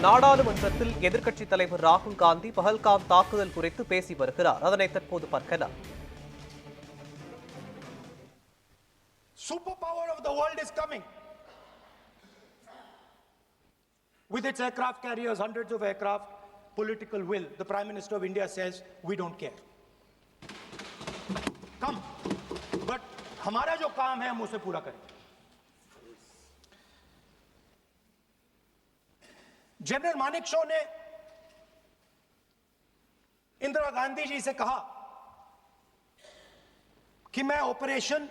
நாடாளுமன்றத்தில் எதிர்க்கட்சித் தலைவர் ராகுல் காந்தி பஹல்காம் தாக்குதல் குறித்து பேசி வருகிறார். அதனை தற்போது பார்க்கலாம். Superpower of the world is coming. With its aircraft carriers, hundreds of aircraft, political will. The Prime Minister of India says, we don't care. Come. But हमारा जो काम है हम उसे पूरा करें. जनरल मानेकशॉ ने इंदिरा गांधी जी से कहा कि मैं ऑपरेशन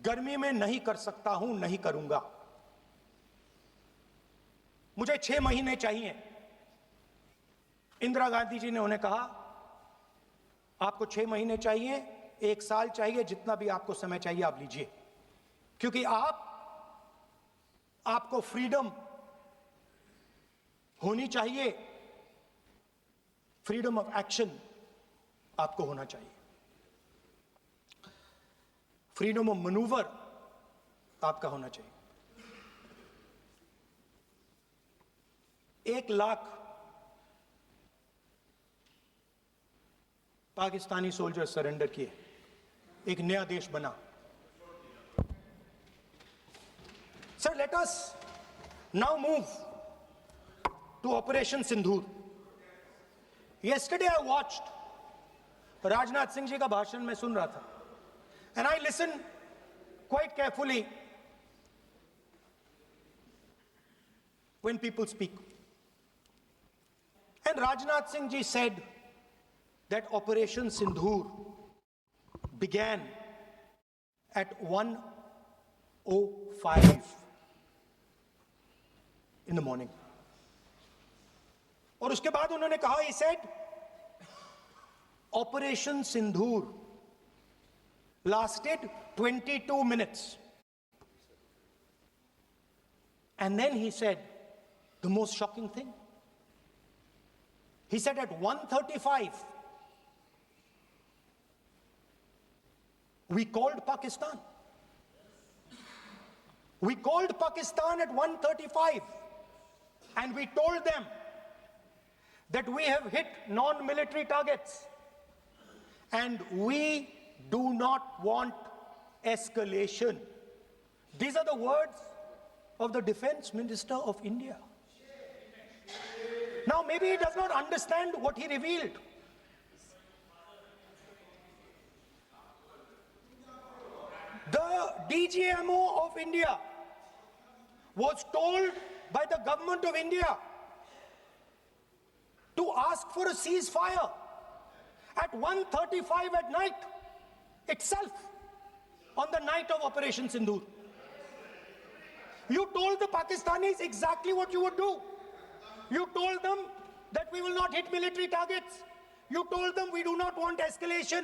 गर्मी में नहीं कर सकता हूं, नहीं करूंगा. मुझे 6 महीने चाहिए. इंदिरा गांधी जी ने उन्हें कहा आपको 6 महीने चाहिए, 1 साल चाहिए, जितना भी आपको समय चाहिए आप लीजिए, क्योंकि आपको फ्रीडम होनी चाहिए, फ्रीडम ऑफ एक्शन आपको होना चाहिए, फ्रीडम ऑफ मैनूवर आपका होना चाहिए. 1 लाख पाकिस्तानी सोल्जर सरेंडर किए, एक नया देश बना. Sir, let us now move to Operation Sindhur. Yesterday I watched Rajnath Singh ji का भाषण मैं सुन रहा था, and I listened quite carefully when people speak. And Rajnath Singh ji said that Operation Sindhur began at 1:05 in the morning. और उसके बाद उन्होंने कहा, he said, Operation Sindhur lasted 22 minutes. And then he said the most shocking thing. He said at 1:35 we called Pakistan. We called Pakistan at 1:35 and we told them that we have hit non-military targets and we do not want escalation. These are the words of the Defense Minister of India. Now maybe he does not understand what he revealed. The DGMO of India was told by the government of India to ask for a ceasefire at 1:35 at night itself, on the night of Operation Sindhur. You told the Pakistanis exactly what you would do. You told them that we will not hit military targets. You told them we do not want escalation.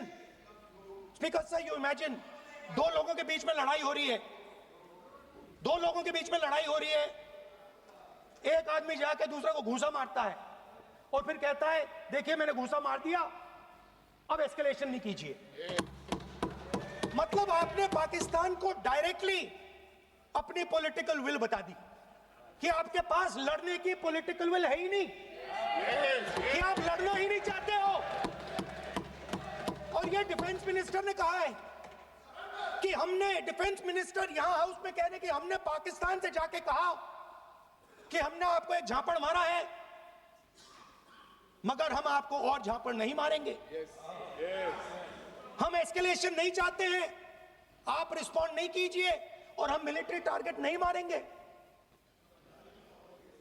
Speaker sir, you imagine, 2 लोगों के बीच में लड़ाई हो रही है, 2 लोगों के बीच में लड़ाई हो रही है, एक आदमी जाके दूसरे को घूंसा मारता है और फिर कहता है देखिए मैंने घूंसा मार दिया, अब एस्केलेशन नहीं कीजिए. मतलब आपने पाकिस्तान को डायरेक्टली अपनी पॉलिटिकल विल बता दी कि आपके पास लड़ने की पॉलिटिकल विल है ही नहीं, कि आप लड़ना ही नहीं चाहते हो. और ये डिफेंस मिनिस्टर ने कहा है कि हमने, डिफेंस मिनिस्टर यहां हाउस में कह रहे कि हमने पाकिस्तान से जाके कहा कि हमने आपको एक झापड़ मारा है, मगर हम आपको और झापड़ नहीं मारेंगे. हम एस्केलेशन नहीं चाहते हैं, आप रिस्पॉन्ड नहीं कीजिए और हम मिलिट्री टारगेट नहीं मारेंगे.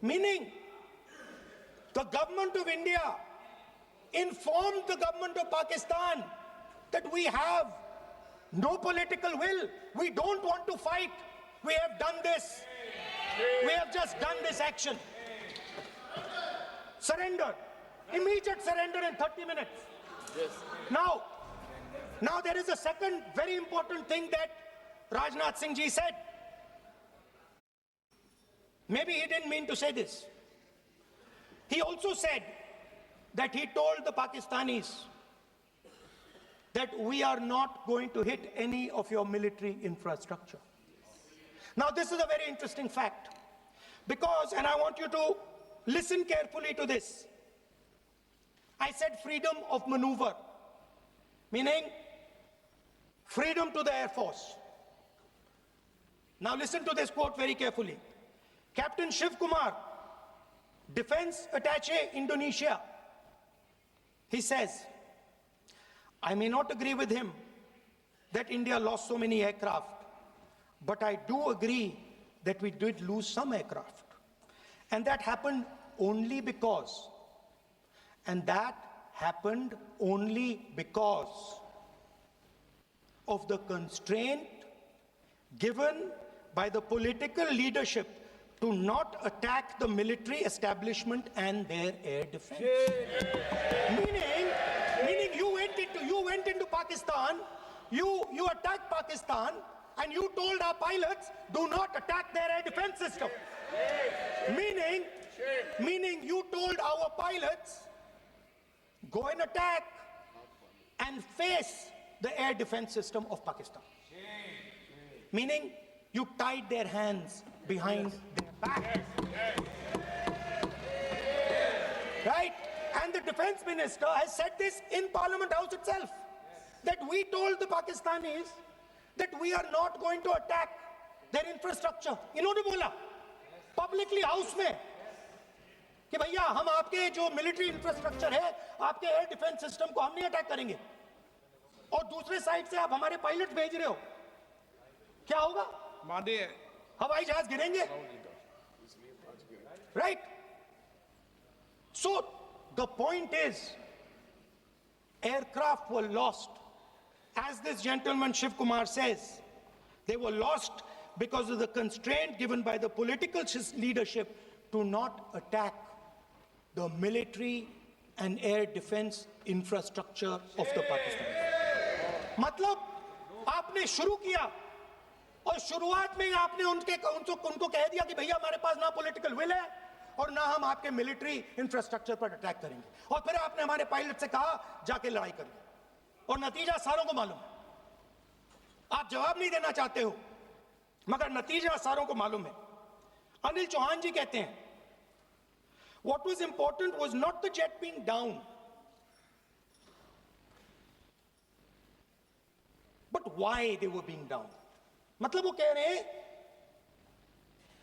Meaning the government of India informed the government of Pakistan that we have no political will, we don't want to fight, we have done this, we have just done this action. Surrender, immediate surrender in 30 minutes. Yes. Now there is a second very important thing that Rajnath Singh ji said. Maybe he didn't mean to say this. He also said that he told the Pakistanis that we are not going to hit any of your military infrastructure. Now this is a very interesting fact, because, and I want you to listen carefully to this. I said freedom of maneuver, meaning freedom to the Air Force. Now listen to this quote very carefully. Captain Shiv Kumar, Defense Attaché, Indonesia, he says, I may not agree with him that India lost so many aircraft, but I do agree that we did lose some aircraft. And that happened only because, of the constraint given by the political leadership to not attack the military establishment and their air defense. Meaning you went into Pakistan, you attacked Pakistan, and you told our pilots, do not attack their air defense system. Meaning you told our pilots, go and attack and face the air defense system of Pakistan. Meaning you tied their hands behind their back. Right? And the defense minister has said this in Parliament House itself, that we told the Pakistanis that we are not going to attack their infrastructure. इन्होंने बोला publicly house में कि भैया हम आपके जो military infrastructure है, आपके air defense system को हम नहीं अटैक करेंगे, और दूसरे साइड से आप हमारे पायलट भेज रहे हो, क्या होगा? हवाई जहाज गिरेंगे, right? So the point is, aircraft were lost. As this gentleman Shiv Kumar says, they were lost because of the constraint given by the political leadership to not attack the military and air defense infrastructure of the Pakistanis. मतलब आपने शुरू किया और शुरुआत में ही आपने उनको कह दिया कि भैया हमारे पास ना पॉलिटिकल विल है और ना हम आपके मिलिट्री इंफ्रास्ट्रक्चर पर अटैक करेंगे, और फिर आपने हमारे पायलट से कहा जाके लड़ाई करिए, और नतीजा सारों को मालूम है. आप जवाब नहीं देना चाहते हो, मगर नतीजा सारों को मालूम है. अनिल चौहान जी कहते हैं, what was important was not the jet being down, but why they were being down. मतलब वो कह रहे हैं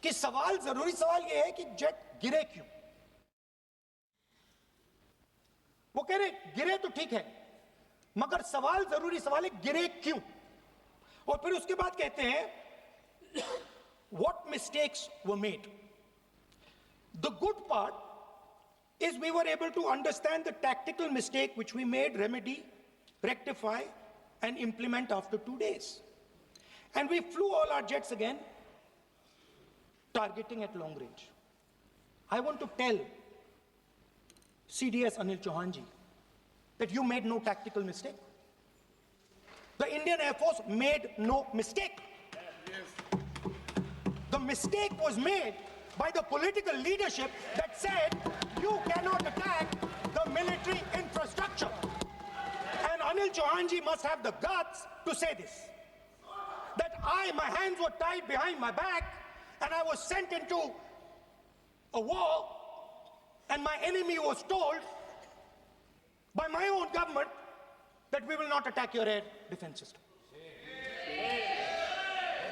कि जरूरी सवाल ये है कि जेट गिरे क्यों. वो कह रहे गिरे तो ठीक है, मगर जरूरी सवाल है गिरे क्यों. और फिर उसके बाद कहते हैं what mistakes were made. The good part is we were able to understand the tactical mistake which we made, remedy, rectify and implement after 2 days. And we flew all our jets again, targeting at long range. I want to tell CDS Anil Chauhan ji that you made no tactical mistake. The Indian Air Force made no mistake. The mistake was made by the political leadership that said you cannot attack the military infrastructure. And Anil Chauhan ji must have the guts to say this, that my hands were tied behind my back and I was sent into a war, and my enemy was told by my own government that we will not attack your air defense system.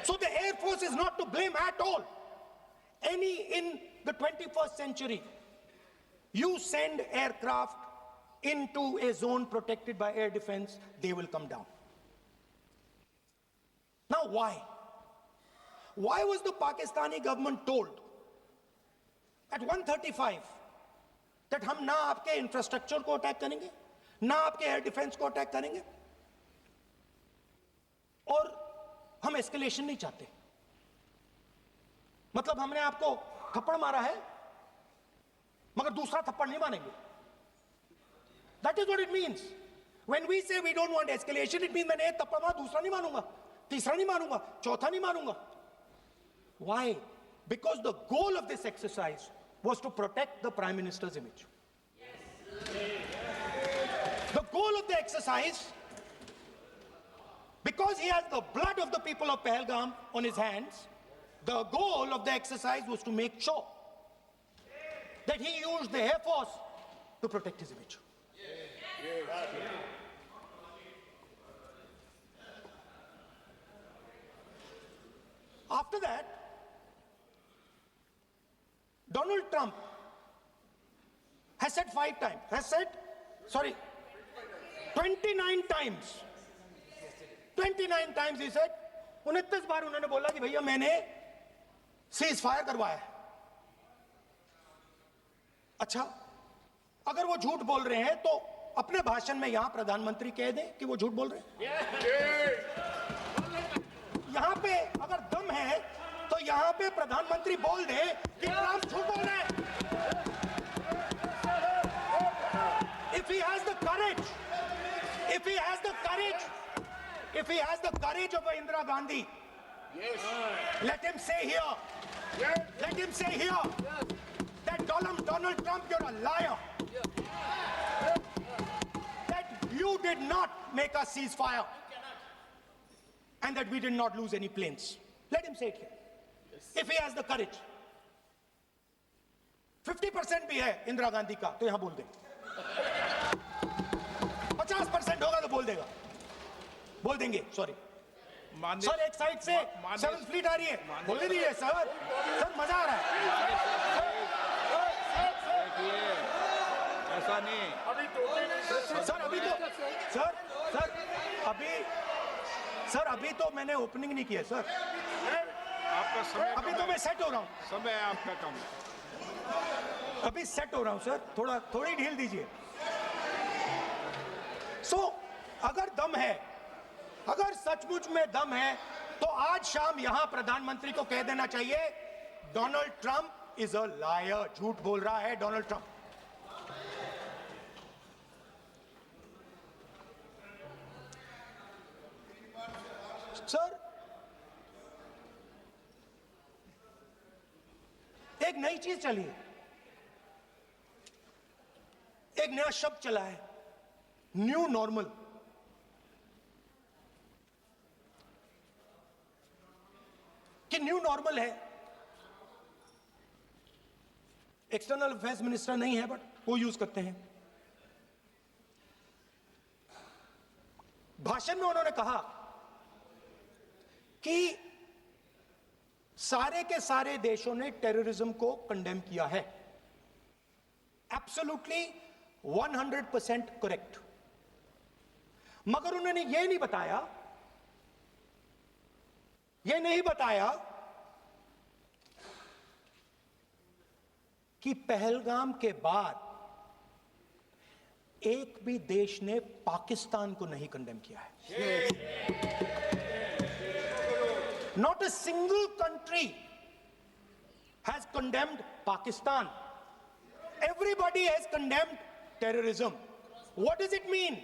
So the Air Force is not to blame at all. In the 21st century, you send aircraft into a zone protected by air defense, they will come down. Now why? Why was the Pakistani government told at 1:35 that हम ना आपके infrastructure को attack करेंगे, ना आपके air defence को attack करेंगे, और हम एस्केलेशन नहीं चाहते? मतलब हमने आपको थप्पड़ मारा है मगर दूसरा थप्पड़ नहीं मारेंगे. That is what it means. When we say we don't want escalation, it means मैंने एक थप्पड़ मारा, दूसरा नहीं मारूंगा, तीसरा नहीं मारूंगा, चौथा नहीं मारूंगा. Why? Because the goal of this exercise was to protect the Prime Minister's image. The goal of the exercise, because he has the blood of the people of Pahalgam on his hands, the goal of the exercise was to make sure that he used the Air Force to protect his image. After that, Donald Trump has said 29 times. 29 times he said, 29 बार उन्होंने बोला कि भैया मैंने cease fire करवाया है। अच्छा, अगर वो झूठ बोल रहे हैं तो अपने भाषण में यहां प्रधानमंत्री कह दें कि वो झूठ बोल रहे हैं। यहां पे अगर दम है तो यहां पे प्रधानमंत्री बोल दे कि ट्रंप झूठ बोल रहे हैं। If he has the courage, if he has the courage of Indira Gandhi, let him say here, that Donald Trump, you're a liar. That you did not make a ceasefire. And that we did not lose any planes. Let him say it here. If he has the courage. 50% भी है इंदिरा गांधी का तो यहां बोल दे। 50% होगा तो बोल देंगे, सॉरी। सर एक साइड से 7th फ्लीट आ रही है, बोल दीजिए सर मजा आ रहा है। ऐसा नहीं अभी तो मैंने ओपनिंग नहीं किया सर। आपका समय अभी तो मैं सेट हो रहा हूं। समय है आपका कम। अभी सेट हो रहा हूं सर, थोड़ी ढील दीजिए। अगर दम है, अगर सचमुच में दम है तो आज शाम यहां प्रधानमंत्री को कह देना चाहिए Donald Trump is a liar, झूठ बोल रहा है डोनाल्ड ट्रंप। सर एक नई चीज चली है, एक नया शब्द चला है, न्यू नॉर्मल। कि न्यू नॉर्मल है, एक्सटर्नल अफेयर्स मिनिस्टर नहीं है बट वो यूज करते हैं। भाषण में उन्होंने कहा कि सारे के सारे देशों ने टेररिज्म को कंडेम किया है। Absolutely 100% correct. मगर उन्होंने यह नहीं बताया कि पहलगाम के बाद एक भी देश ने पाकिस्तान को नहीं कंडेम किया है। Not a single country has condemned Pakistan. Everybody has condemned terrorism. What does it mean?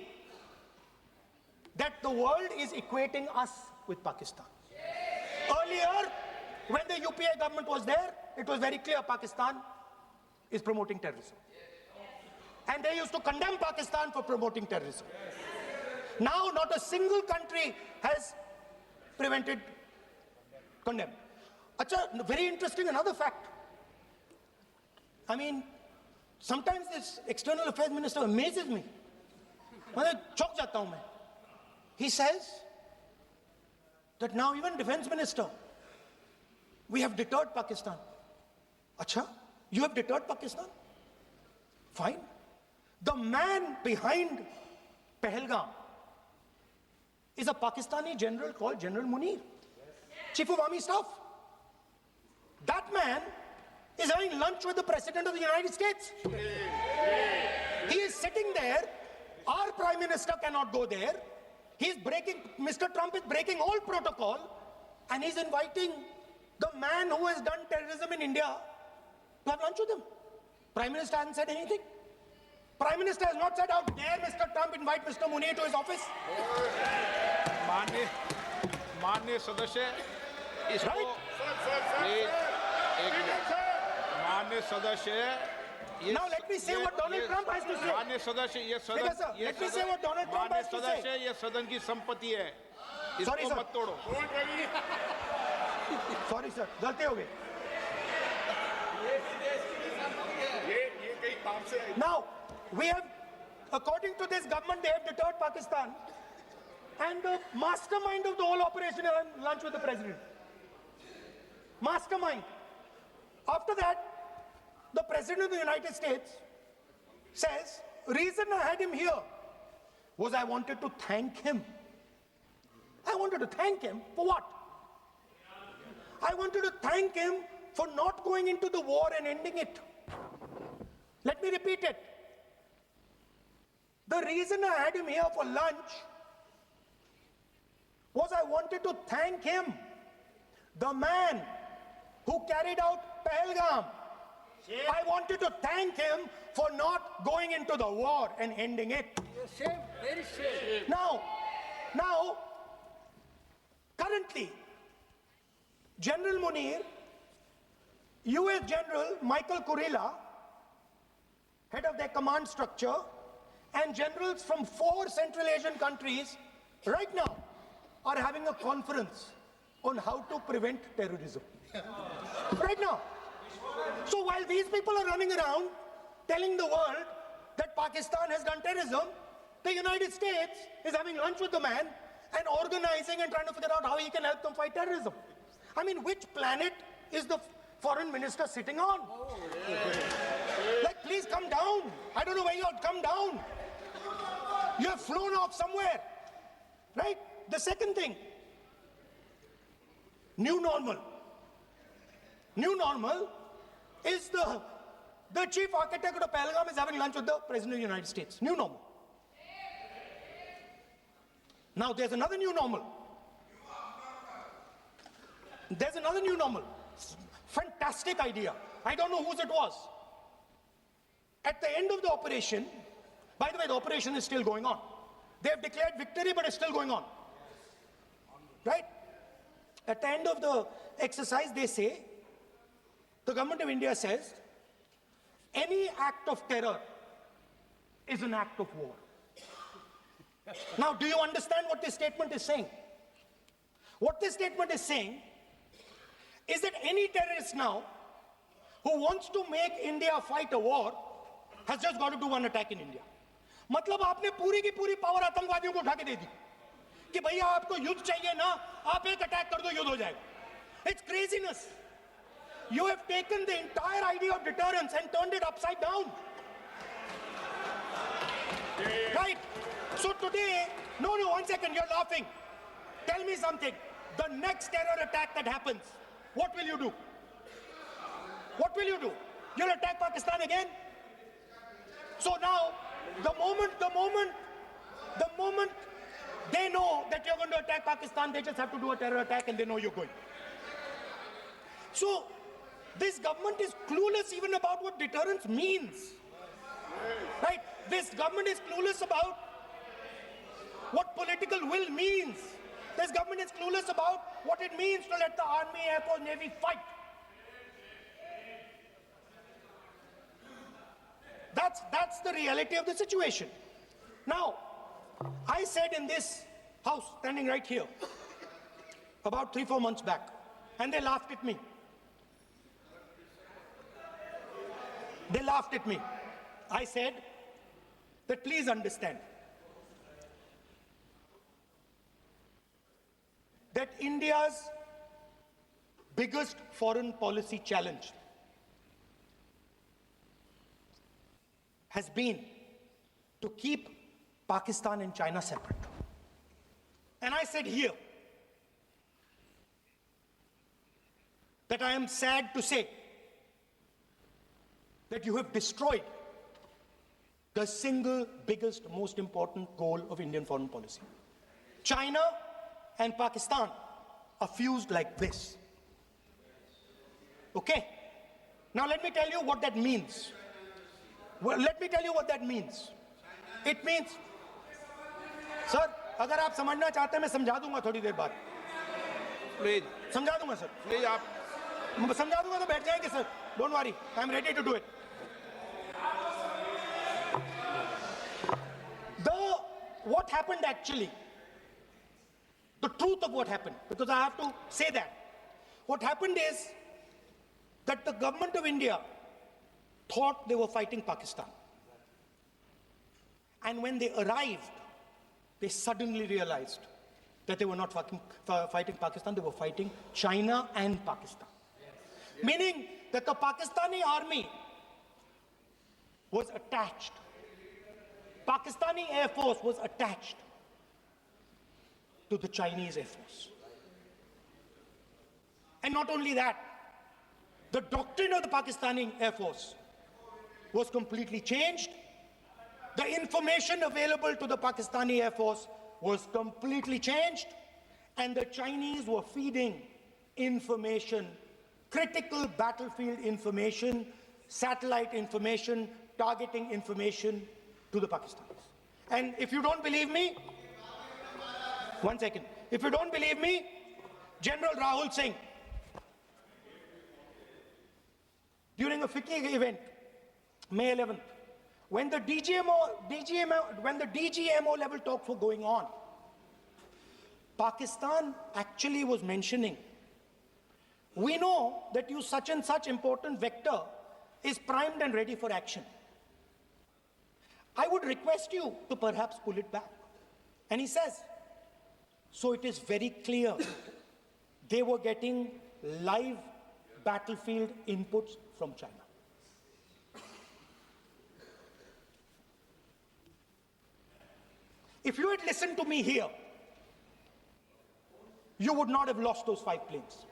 That the world is equating us with Pakistan. Earlier, when the UPA government was there, it was very clear Pakistan is promoting terrorism. And they used to condemn Pakistan for promoting terrorism. Now, not a single country has condemned. Acha, very interesting, another fact. I mean, sometimes this external affairs minister amazes me. चौंक जाता हूं मैं. He says that now even defense minister, we have deterred Pakistan. Acha, you have deterred Pakistan? Fine. The man behind Pahalgam is a Pakistani general called General Munir, Chief of Army Staff. That man is having lunch with the President of the United States. He is sitting there. Our Prime Minister cannot go there. Mr. Trump is breaking all protocol, and he's inviting the man who has done terrorism in India to have lunch with him. Prime Minister hasn't said anything. Prime Minister has not said, how dare Mr. Trump invite Mr. Munir to his office? माननीय सदस्य इसको Right? माननीय सदस्य Now let me say what Donald Trump has to say. माननीय सदस्य ये Speaker sir, let me say what Donald Trump माननीय has to say. सदस्य ये सदन की संपत्ति है, Sorry, इसको sir. मत तोड़ो। Sorry sir, गलती हो गई. Now, we have, according to this government, they have deterred Pakistan. And the mastermind of the whole operation is on lunch with the president. Mastermind. After that, the president of the United States says, reason I had him here was I wanted to thank him. I wanted to thank him for what? I wanted to thank him for not going into the war and ending it. Let me repeat it. The reason I had him here for lunch was I wanted to thank him, the man who carried out Pahalgam. I wanted to thank him for not going into the war and ending it. Shame, very shame. Now, currently, General Munir, US General Michael Kurilla, head of their command structure, and generals from 4 Central Asian countries right now are having a conference on how to prevent terrorism. Right now. So while these people are running around telling the world that Pakistan has done terrorism, the United States is having lunch with the man and organizing and trying to figure out how he can help them fight terrorism. I mean, which planet is the foreign minister sitting on? Like, please come down. I don't know where you are. Come down. You have flown off somewhere. Right? The second thing, new normal. New normal is the chief architect of Pahalgam is having lunch with the President of the United States. New normal. Now there's another new normal. There's another new normal. Fantastic idea. I don't know whose it was. At the end of the operation, by the way, the operation is still going on. They have declared victory, but it's still going on. Right? At the end of the exercise, they say, the government of India says, any act of terror is an act of war. Now, do you understand what this statement is saying? What this statement is saying is that any terrorist now who wants to make India fight a war has just got to do one attack in India. मतलब आपने पूरी की पूरी power आतंकवादियों को उठा के दे दी कि भैया आपको युद्ध चाहिए ना, आप एक अटैक कर दो, युद्ध हो जाएगा. It's craziness. You have taken the entire idea of deterrence and turned it upside down. Right? So today, no, one second, you're laughing. Tell me something. The next terror attack that happens, what will you do? What will you do? You'll attack Pakistan again? So now, the moment they know that you're going to attack Pakistan, they just have to do a terror attack and they know you're going. So, this government is clueless even about what deterrence means. Right? This government is clueless about what political will means. This government is clueless about what it means to let the Army, Air Force, Navy fight. That's the reality of the situation. Now, I said in this house, standing right here, about 3-4 months back, and they laughed at me. They laughed at me. I said that please understand that India's biggest foreign policy challenge has been to keep Pakistan and China separate. And I said here that I am sad to say that you have destroyed the single biggest, most important goal of Indian foreign policy. China and Pakistan are fused like this. Okay? Now let me tell you what that means. Well, let me tell you what that means. It means, sir, अगर आप समझना चाहते हैं मैं समझा दूंगा थोड़ी देर बाद. प्लीज समझा दूंगा सर. प्लीज आप समझा दूंगा तो बैठ जाएंगे sir. Don't worry, I'm ready to do it. What happened actually, the truth of what happened, because I have to say that. What happened is that the government of India thought they were fighting Pakistan. And when they arrived, they suddenly realized that they were not fighting Pakistan, they were fighting China and Pakistan. Meaning that the Pakistani army was attached. Pakistani Air Force was attached to the Chinese Air Force. And not only that, the doctrine of the Pakistani Air Force was completely changed. The information available to the Pakistani Air Force was completely changed, and the Chinese were feeding information, critical battlefield information, satellite information, targeting information to the Pakistanis. And if you don't believe me, one second. If you don't believe me, General Rahul Singh, during a FICCI event, May 11th, when the DGMO level talks were going on, Pakistan actually was mentioning, we know that your such and such important vector is primed and ready for action. I would request you to perhaps pull it back. And he says, so it is very clear they were getting live battlefield inputs from China. If you had listened to me here, you would not have lost those 5 planes.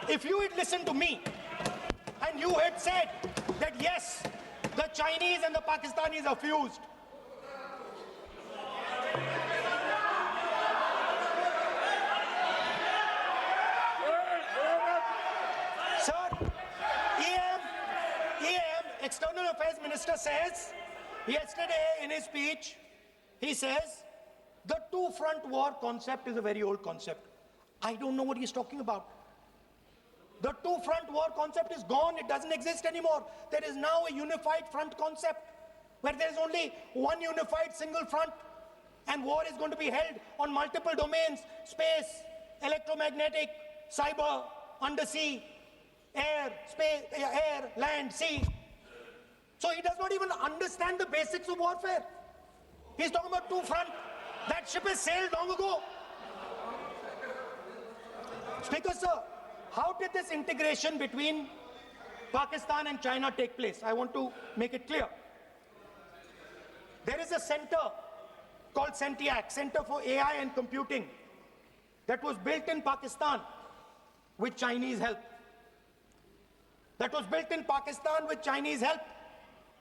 If you had listened to me and you had said that yes, the Chinese and the Pakistanis are fused, sir, EM, External Affairs Minister says yesterday in his speech, he says the two-front war concept is a very old concept. I don't know what he's talking about. The two-front war concept is gone. It doesn't exist anymore. There is now a unified front concept where there is only one unified single front, and war is going to be held on multiple domains: space, electromagnetic, cyber, undersea, air, space, air, land, sea. So he does not even understand the basics of warfare. He's talking about two front. That ship has sailed long ago. Speaker, sir, how did this integration between Pakistan and China take place? I want to make it clear. There is a center called CENTIAC, Center for AI and Computing, that was built in Pakistan with Chinese help.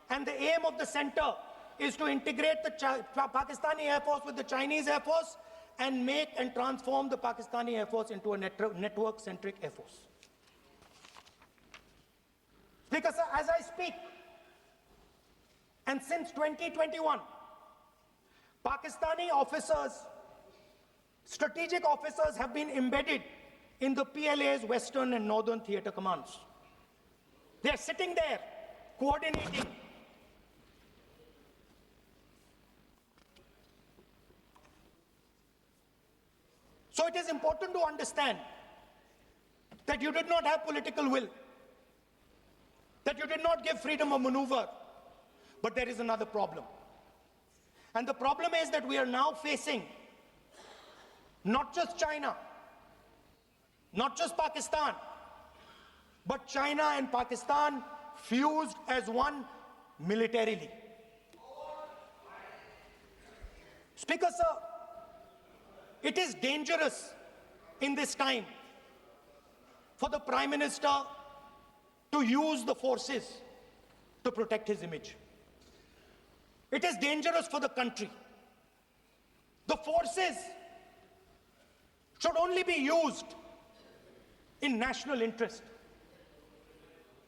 And the aim of the center is to integrate the Pakistani Air Force with the Chinese Air Force and make and transform the Pakistani Air Force into a network-centric Air Force. Because as I speak, and since 2021, Pakistani officers, strategic officers have been embedded in the PLA's Western and Northern Theater Commands. They're sitting there, coordinating. So it is important to understand that you did not have political will, that you did not give freedom of maneuver, but there is another problem. And the problem is that we are now facing not just China, not just Pakistan, but China and Pakistan fused as one militarily. Speaker, sir, it is dangerous in this time for the Prime Minister to use the forces to protect his image. It is dangerous for the country. The forces should only be used in national interest.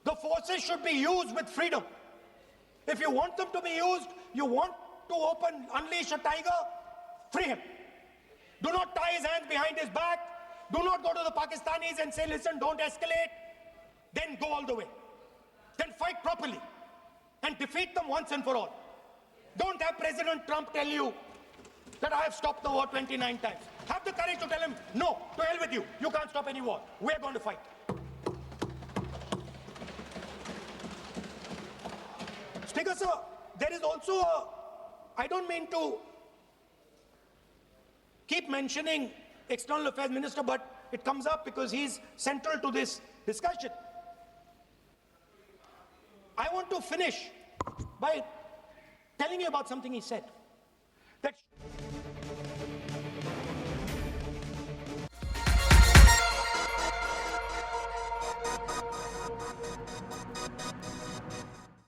The forces should be used with freedom. If you want them to be used, you want to unleash a tiger, free him. Do not tie his hands behind his back. Do not go to the Pakistanis and say, listen, don't escalate. Then go all the way. Then fight properly and defeat them once and for all. Don't have President Trump tell you that I have stopped the war 29 times. Have the courage to tell him, no, to hell with you. You can't stop any war. We're going to fight. Speaker, sir, there is also a, I don't mean to keep mentioning External Affairs Minister, but it comes up because he's central to this discussion. I want to finish by telling you about something he said.